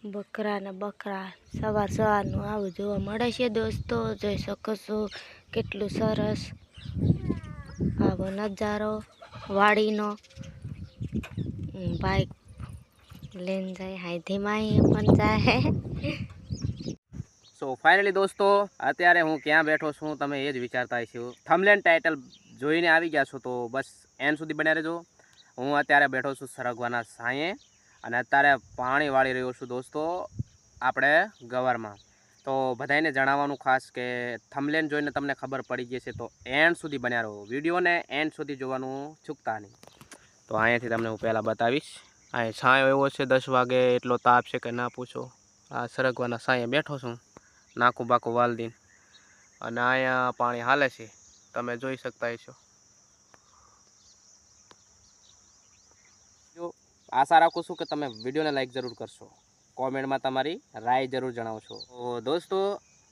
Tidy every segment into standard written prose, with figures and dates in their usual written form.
બકરા ને બકરા સવાર સવારનું આવું જોવા મળે છે દોસ્તો. જોઈ શકો છો કેટલું સરસ આવો નજારો વાડીનો. બાઈક લઈને જાય હાઈથી માહી પણ જાય. સો ફાઇનલી દોસ્તો અત્યારે હું ક્યાં બેઠો છું તમે એ જ વિચારતા હશો. થંબનેલ ટાઇટલ જોઈને આવી ગયા છો તો બસ એન્ડ સુધી બન્યા રહેજો. હું અત્યારે બેઠો છું સરગવાના સાંયે અને અત્યારે પાણી વાળી રહ્યો છું દોસ્તો આપણે ગવારમાં. તો બધાને જણાવવાનું ખાસ કે થંબનેલ જોઈને તમને ખબર પડી ગઈ છે તો એન્ડ સુધી બન્યા રહો. વિડીયોને એન્ડ સુધી જોવાનું ચૂકતા નહીં. તો અહીંયાથી તમને હું પહેલાં બતાવીશ. અહીં છાંયો એવો છે 10 વાગે એટલો તાપ છે કે ના પૂછો. આ સરગવાના સાંયે બેઠો છું નાકું બાકું વાલ દઈને અને અહીંયા પાણી હાલે છે તમે જોઈ શકતા હશો. જો આશા રાખું છું કે તમે વિડીયોને લાઈક જરૂર કરશો, કોમેન્ટમાં તમારી રાય જરૂર જણાવશો. તો દોસ્તો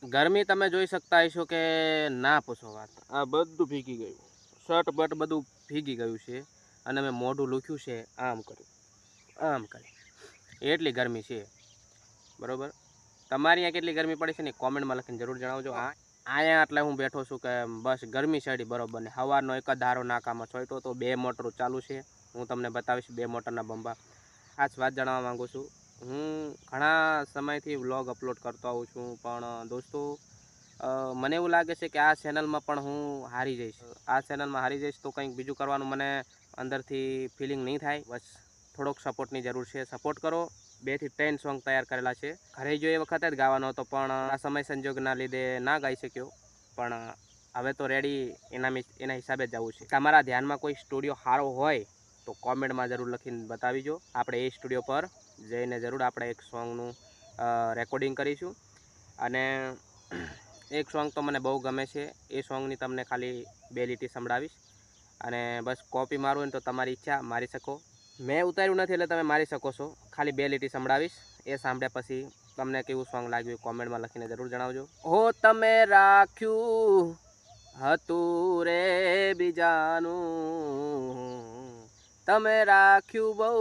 ગરમી તમે જોઈ શકતા હશો કે ના પૂછો વાત. આ બધું ભીગી ગયું, શર્ટ બટ બધું ભીગી ગયું છે અને મેં મોઢું લૂખ્યું છે આમ કર્યું આમ કરી, એટલી ગરમી છે બરાબર. તમારી અહીંયા કેટલી ગરમી પડે છે ને કોમેન્ટમાં લખીને જરૂર જણાવજો. અહીંયા એટલે હું બેઠો છું કે બસ ગરમી ચડી બરાબર ને. સવારનો એક જ ધારો નાકામાં છોટ્યો તો 2 મોટરો ચાલુ છે. હું તમને બતાવીશ 2 મોટરના બંબા. ખાસ વાત જણાવવા માગું છું, હું ઘણા સમયથી વ્લોગ અપલોડ કરતો આવું છું પણ દોસ્તો મને એવું લાગે છે કે આ ચેનલમાં પણ હું હારી જઈશ. આ ચેનલમાં હારી જઈશ તો કંઈક બીજું કરવાનું મને અંદરથી ફિલિંગ નહીં થાય. બસ થોડોક સપોર્ટની જરૂર છે. સપોર્ટ કરો. 2 થી 3 સોંગ તૈયાર કરેલા છે. ઘરે જો એ વખતે જ ગાવાનો હતો પણ આ સમય સંજોગના લીધે ના ગાઈ શક્યો. પણ હવે તો રેડી એના હિસાબે જ જવું છે. તમારા ધ્યાનમાં કોઈ સ્ટુડિયો સારો હોય તો કોમેન્ટમાં જરૂર લખીને બતાવીજો. આપણે એ સ્ટુડિયો પર જઈને જરૂર આપણે એક સોંગનું રેકોર્ડિંગ કરીશું. અને એક સોંગ તો મને બહુ ગમે છે, એ સોંગની તમને ખાલી 2 લીટી સંભળાવીશ અને બસ કોપી મારવું હોય તો તમારી ઈચ્છા મારી શકો. મેં ઉતાર્યું નથી એટલે તમે મારી શકો છો. ખાલી 2 લીટી સંભળાવીશ, એ સાંભળ્યા પછી તમને કેવું સોંગ લાગ્યું કોમેન્ટમાં લખીને જરૂર જણાવજો. હો તમે રાખ્યું હતું રે બીજાનું, તમે રાખ્યું બહુ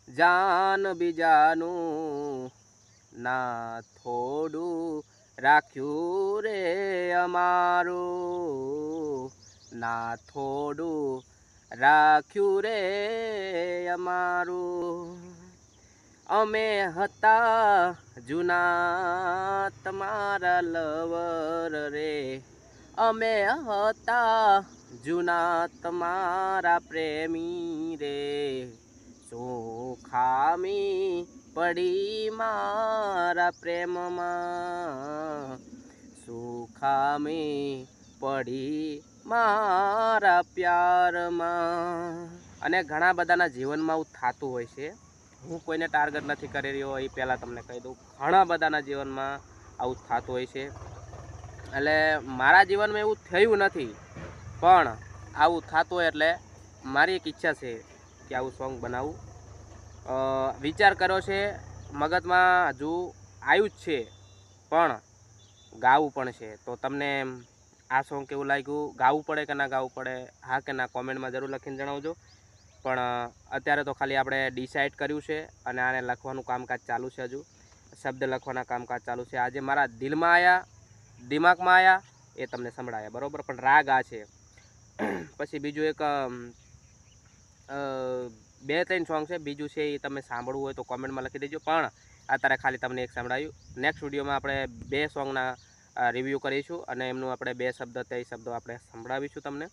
જાન બીજાનું, ના થોડું રાખ્યું રે અમારું, ના થોડું રાખ્યું રે અમારું. અમે હતા જૂના તમારા લવર રે, અમે હતા જૂના તમારા પ્રેમી રે, શું ખામી પડી મારા પ્રેમમાં, શું ખામી પડી મારા પ્યારમાં. અને ઘણા બધાના જીવનમાં આવું થતું હોય છે. હું કોઈને ટાર્ગેટ નથી કરી રહ્યો એ પહેલાં તમને કહી દઉં. ઘણા બધાના જીવનમાં આવું થતું હોય છે. એટલે મારા જીવનમાં એવું થયું નથી પણ આવું થતું હોય એટલે મારી એક ઈચ્છા છે કે આવું સોંગ બનાવું. વિચાર કર્યો છે મગજમાં, હજુ આવ્યું જ છે પણ ગાવું પણ છે. તો તમને આ સોંગ કેવું લાગ્યું, ગાવું પડે કે ના ગાવું પડે, હા કે ના કોમેન્ટમાં જરૂર લખીને જણાવજો. પણ અત્યારે તો ખાલી આપણે ડિસાઇડ કર્યું છે અને આને લખવાનું કામકાજ ચાલુ છે. હજુ શબ્દ લખવાના કામકાજ ચાલુ છે. આજે મારા દિલમાં આવ્યા, દિમાગમાં આવ્યા, એ તમને સંભળાયા બરાબર. પણ રાગ આ છે. પછી બીજું એક 2-3 સોંગ છે, બીજું છે એ તમે સાંભળવું હોય તો કોમેન્ટમાં લખી દેજો. પણ અત્યારે ખાલી તમને એક સંભળાયું. નેક્સ્ટ વિડીયોમાં આપણે 2 સોંગના રિવ્યૂ કરીશું અને એમનું આપણે 2 શબ્દ 3 શબ્દો આપણે સંભળાવીશું તમને.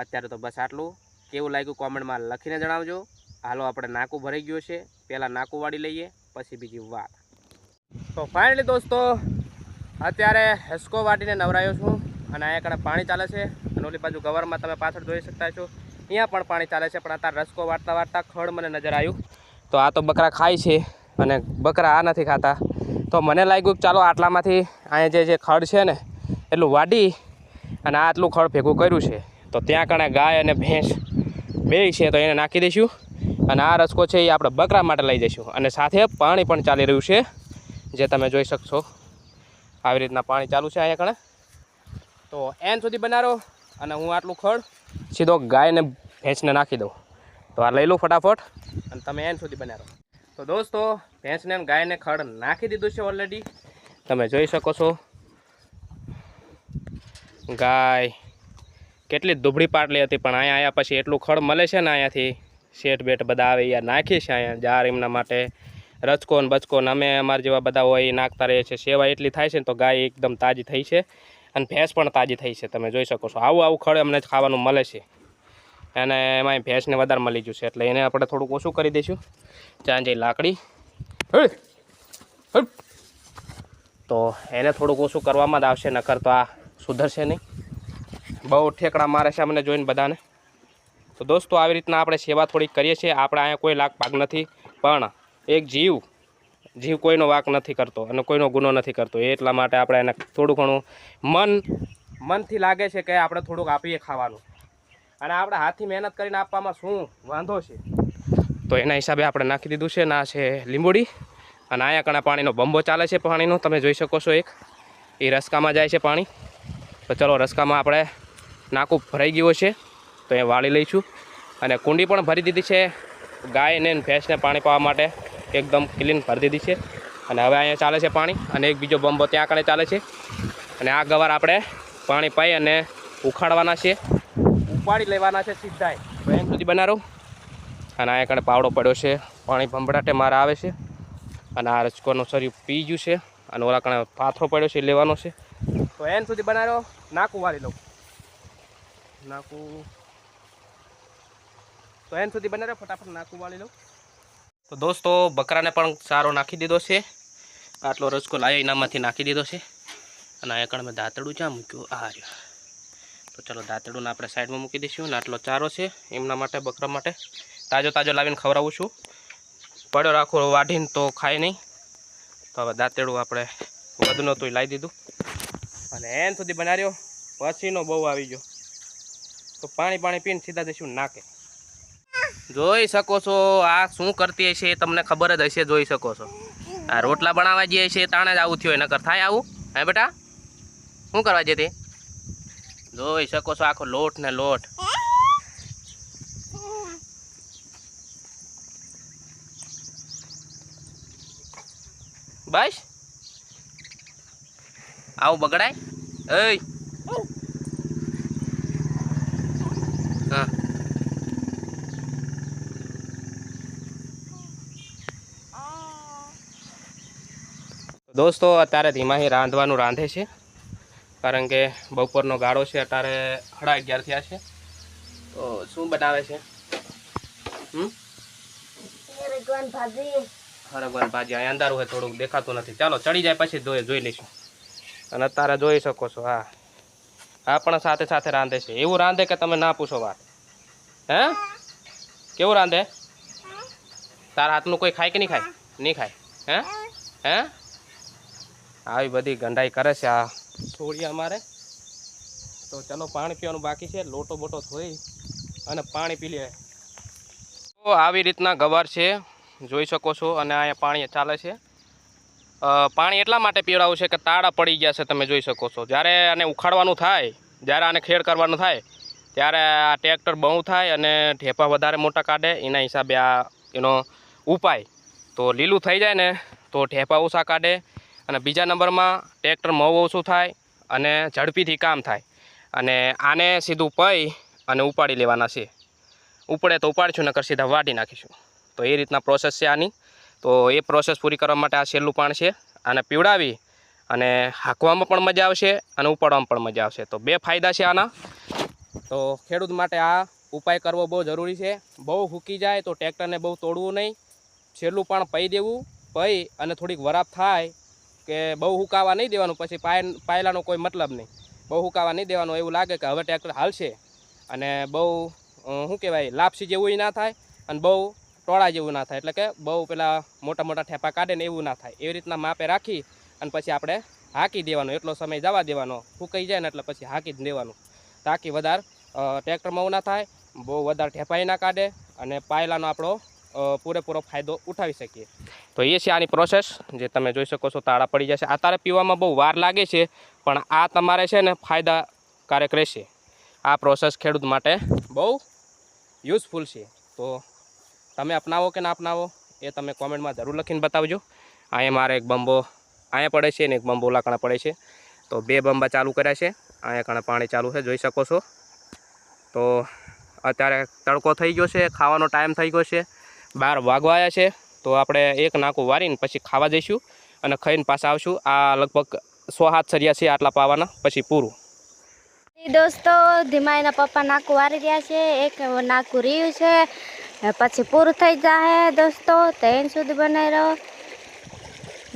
અત્યારે તો બસ આટલું. કેવું લાગ્યું કોમેન્ટમાં લખીને જણાવજો. હાલો આપણે નાકું ભરાઈ ગયું છે, પહેલાં નાકું વાળી લઈએ પછી બીજી વાત. તો ફાઇનલી દોસ્તો અત્યારે હેસકો વાટીને નવરાયો છું અને અહીંયા આગળ પાણી ચાલે છે અને ઓલી બાજુ ગવરમાં તમે પાછળ જોઈ શકતા છો અહીંયા પણ પાણી ચાલે છે. પણ અત્યારે રસકો વાટતા વાટતા ખડ મને નજર આવ્યું. તો આ તો બકરા ખાય છે અને બકરા આ નથી ખાતા. તો મને લાગ્યું કે ચાલો આટલામાંથી અહીંયા જે ખડ છે ને એટલું વાટી અને આટલું ખડ ભેગું કર્યું છે તો ત્યાં કણે ગાય અને ભેંસ બે છે તો એને નાખી દઈશું અને આ રસકો છે એ આપણે બકરા માટે લઈ જઈશું. અને સાથે પાણી પણ ચાલી રહ્યું છે જે તમે જોઈ શકશો. આવી રીતના પાણી ચાલુ છે અહીંયા કણે. તો એન્ડ સુધી બનાવો અને હું આટલું ખડ સીધો ગાયને ભેંસને નાખી દઉં. તો આ લઈ લઉં ફટાફટ અને તમે એન્ડ સુધી બનાવો. તો દોસ્તો ભેંસને અને ગાયને ખડ નાખી દીધું છે ઓલરેડી. તમે જોઈ શકો છો ગાય કેટલી દુબળી પાટલી હતી, પણ અહીંયા આવ્યા પછી એટલું ખડ મળે છે ને અહીંયાથી શેઠ બેટ બધા આવે યાર નાખીએ છીએ અહીંયા જાર એમના માટે. રચકો ને બચકો ને અમે અમારા જેવા બધા હોય એ નાખતા રહીએ છીએ. સેવા એટલી થાય છે ને તો ગાય એકદમ તાજી થઈ છે અને ભેંસ પણ તાજી થઈ છે. તમે જોઈ શકો છો આવું ખડ અમને ખાવાનું મળે છે અને એમાં ભેંસને વધારે મળી જશે એટલે એને આપણે થોડુંક ઓછું કરી દઈશું. ત્યાં જઈ લાકડી તો એને થોડુંક ઓછું કરવામાં જ આવશે, નકર તો આ સુધરશે નહીં. બહુ ઠેકડા મારે છે અમને જોઈને બધાને. તો દોસ્તો આવી રીતના આપણે સેવા થોડીક કરીએ છીએ. આપણે અહીંયા કોઈ લાગ પાગ નથી, પણ એક જીવ કોઈનો વાક નથી કરતો અને કોઈનો ગુનો નથી કરતો. એટલા માટે આપણે એને થોડું ઘણું મનથી લાગે છે કે આપણે થોડુંક આપીએ ખાવાનું, અને આપણે હાથથી મહેનત કરીને આપવામાં શું વાંધો છે. તો એના હિસાબે આપણે નાખી દીધું છે. ના છે લીંબોડી અને અહીંયા કણા પાણીનો બંબો ચાલે છે પાણીનો, તમે જોઈ શકો છો. એક એ રસકામાં જાય છે પાણી. તો ચલો રસકામાં આપણે નાકું ભરાઈ ગયું છે તો એ વાળી લઈશું. અને કુંડી પણ ભરી દીધી છે ગાયને ભેંસને પાણી પાવા માટે, એકદમ ક્લીન ભરી દીધી છે. અને હવે અહીંયા ચાલે છે પાણી અને એક બીજો બંબો ત્યાં આગળ ચાલે છે. અને આ ગવાર આપણે પાણી પાઈ અને ઉખાડવાના છે, ઉપાડી લેવાના છે સીધા. તો એમ સુધી બનાવો. અને અહીંયા આગળ પાવડો પડ્યો છે, પાણી ભંભળાટે મારે આવે છે. અને આ રચકોનું શરીર પી ગયું છે અને ઓલા કણે પાથરો પડ્યો છે એ લેવાનો છે. તો એન સુધી બનાવ્યો. નાકું વાળી લઉં નાકું. તો એન સુધી બનાવ્યો ફટાફટ નાકું વાળી લઉં. તો દોસ્તો બકરાને પણ સારો નાખી દીધો છે. આટલો રચકો લાયો એનામાંથી નાખી દીધો છે. અને અહીંયા કણ મેં દાંતરડું જ્યાં મૂક્યું આ રહ્યું. તો ચલો દાંતરડુંને આપણે સાઈડમાં મૂકી દઈશું. અને આટલો ચારો છે એમના માટે, બકરા માટે તાજો લાવીને ખવડાવું છું. પડ્યો રાખો વાઢીને તો ખાય નહીં. તો હવે દાંતરડું આપણે વધુ નહોતું લાવી દીધું અને એન સુધી બનાવ્યો. પછીનો બહુ આવી ગયો તો પાણી પીને સીધા જઈશું નાકે. જોઈ શકો છો આ શું કરતી હશે એ તમને ખબર જ હશે. જોઈ શકો છો આ રોટલા બનાવવા જઈએ છે તાણે જ આવું થયું. નકર થાય આવું? હે બેટા શું કરવા જતી? જોઈ શકો છો આખો લોટ ને લોટ. બસ આવું બગડાય? એ હા દોસ્તો અત્યારે ધીમાહી રાંધવાનું રાંધે છે, કારણ કે બપોરનો ગાળો છે. અત્યારે 11:30 થયા છે. તો શું બનાવે છે? હરગવાની ભાજી. અહીં અંધારું હોય થોડુંક દેખાતું નથી. ચાલો ચડી જાય પછી જોઈ લઈશું. અને અત્યારે જોઈ શકો છો હા પણ સાથે સાથે રાંધે છે. એવું રાંધે કે તમે ના પૂછો વાત. હે કેવું રાંધે? તારા હાથનું કોઈ ખાય કે નહીં ખાય? નહીં ખાય. હે આવી બધી ગંધાઈ કરે છે આ છોડી અમારે. તો ચલો પાણી પીવાનું બાકી છે. લોટો બોટો ધોઈ અને પાણી પી લે. તો આવી રીતના ગવાર છે, જોઈ શકો છો. અને અહીંયા પાણી ચાલે છે. પાણી એટલા માટે પીવડાવું છે કે તાળા પડી ગયા છે. તમે જોઈ શકો છો. જ્યારે આને ઉખાડવાનું થાય, જ્યારે આને ખેડ કરવાનું થાય, ત્યારે આ ટ્રેક્ટર બહુ થાય અને ઢેપા વધારે મોટા કાઢે. એના હિસાબે આ એનો ઉપાય. તો લીલું થઈ જાય ને તો ઢેપા ઓછા કાઢે. અને બીજા નંબરમાં ટ્રેક્ટર મોં ઓછું થાય અને ઝડપીથી કામ થાય. અને આને સીધું પઈ અને ઉપાડી લેવાના છે. ઉપડે તો ઉપાડીશું, નકર સીધા વાટી નાખીશું. તો એ રીતના પ્રોસેસ છે આની. તો એ પ્રોસેસ પૂરી કરવા માટે આ છેલ્લું પાણ છે. આને પીવડાવી અને હાંકવામાં પણ મજા આવશે અને ઉપાડવામાં પણ મજા આવશે. તો 2 ફાયદા છે આના. તો ખેડૂત માટે આ ઉપાય કરવો બહુ જરૂરી છે. બહુ સૂકી જાય તો ટ્રેક્ટરને બહુ તોડવું નહીં. છેલ્લું પણ પઈ દેવું. પઈ અને થોડીક વરાપ થાય કે બહુ હુકાવા નહીં દેવાનું. પછી પાયલાનો કોઈ મતલબ નહીં. બહુ હુકાવા નહીં દેવાનું. એવું લાગે કે હવે ટ્રેક્ટર હાલશે અને બહુ શું કહેવાય લાપસી જેવું ના થાય અને બહુ ટોળા જેવું ના થાય. એટલે કે બહુ પેલા મોટા ઠેપા કાઢે ને એવું ના થાય. એવી રીતના માપે રાખી અને પછી આપણે હાંકી દેવાનું. એટલો સમય જવા દેવાનો. ફૂંકાઈ જાય ને એટલે પછી હાંકી જ દેવાનું. તાકી વધારે ટ્રેક્ટરમાં ના થાય, બહુ વધારે ઠેપાઈ ના કાઢે અને પાયલાનો આપણો પૂરેપૂરો ફાયદો ઉઠાવી શકીએ. તો એ છે આની પ્રોસેસ, જે તમે જોઈ શકો છો. તાળા પડી જશે. આ તારે પીવામાં બહુ વાર લાગે છે, પણ આ તમારે છે ને ફાયદાકારક રહેશે. આ પ્રોસેસ ખેડૂત માટે બહુ યુઝફુલ છે. તો તમે અપનાવો કે ના અપનાવો એ તમે કોમેન્ટમાં જરૂર લખીને બતાવજો. અહીંયા મારે એક બંબો અહીંયા પડે છે ને એક બંબો લાકડા પડે છે, તો 2 બંબા ચાલુ કર્યા છે. અહીંયા કણે પાણી ચાલુ છે, જોઈ શકો છો. તો અત્યારે તડકો થઈ ગયો છે, ખાવાનો ટાઈમ થઈ ગયો છે, 12 વાગવા આવ્યા છે. તો આપણે એક નાકું વારીને પછી ખાવા જઈશું અને ખાઈને પાછા આવશું. આ લગભગ 100-7 સરિયા છે આટલા પાવાના, પછી પૂરું. દોસ્તો ધીમાઈના પપ્પા નાકું વારી રહ્યા છે, એક નાકું રહ્યું છે, પછી પૂરું થઈ જાય દોસ્તો. તો એન સુધી બનાવી રહો.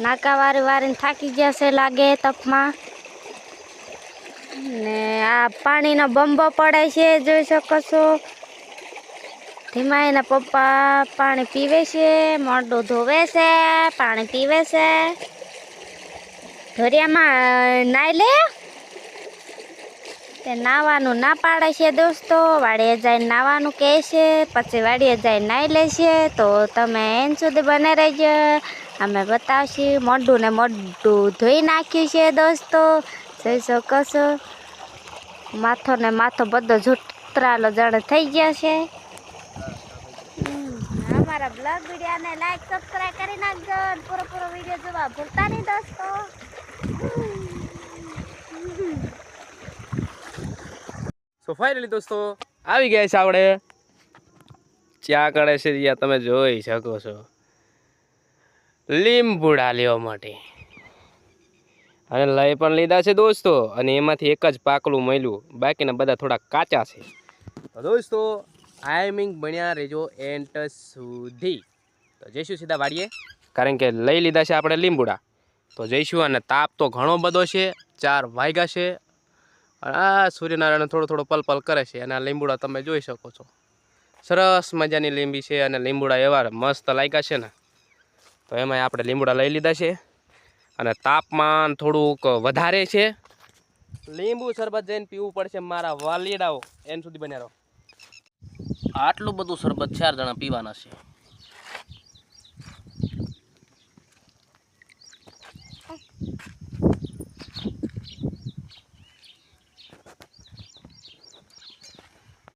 નાકા વારીને થાકી ગયા છે લાગે તપમાં. ને આ પાણીનો બંબો પડે છે, જોઈ શકો છો. ધીમાઈના પપ્પા પાણી પીવે છે, મોઢું ધોવે છે, પાણી પીવે છે. ધોરિયામાં નાઈ લે, તે નાવાનું ના પાડે છે દોસ્તો. વાડીએ જઈને નાવાનું કહે છે, પછી વાડીએ જઈને નાઈ લે છે. તો તમે એન સુધી બને રહેજો, અમે બતાવશું. મોઢું ને મોઢું ધોઈ નાખ્યું છે દોસ્તો, જોઈ શકો છો. માથો ને માથો બધો જૂતરાલો જાણે થઈ ગયો છે. અમારા બ્લોગ વિડીયોને લાઈક સબસ્ક્રાઈબ કરી નાખજો. પૂરો વિડીયો જોવા ભૂલતા નહીં દોસ્તો. સો ફાઇનલી દોસ્તો આવી ગયા છે આપણે ચા કરે છે, ત્યાં તમે જોઈ શકો છો. લીંબુડા લેવા માટે અને લઈ પણ લીધા છે દોસ્તો. અને એમાંથી એક જ પાકલું મળ્યું, બાકીના બધા થોડા કાચા છે. તો દોસ્તો ટાઈમિંગ બન્યા રહેજો એન્ડ સુધી. તો જઈશું સીધા વાડીએ, કારણ કે લઈ લીધા છે આપણે લીંબુડા. તો જઈશું. અને તાપ તો ઘણો બધો છે, 4 વાગ્યા છે. આ સૂર્યનારાયણ થોડો પલપલ કરે છે. અને આ લીંબુડા તમે જોઈ શકો છો, સરસ મજાની લીંબી છે. અને લીંબુડા એવા મસ્ત લાગ્યા છે ને, તો એમાં આપણે લીંબુડા લઈ લીધા છે. અને તાપમાન થોડુંક વધારે છે, લીંબુ શરબત જઈને પીવું પડશે મારા વાલીડાઓ. એન સુધી બન્યા રહો. આટલું બધું શરબત 4 જણા પીવાના છે.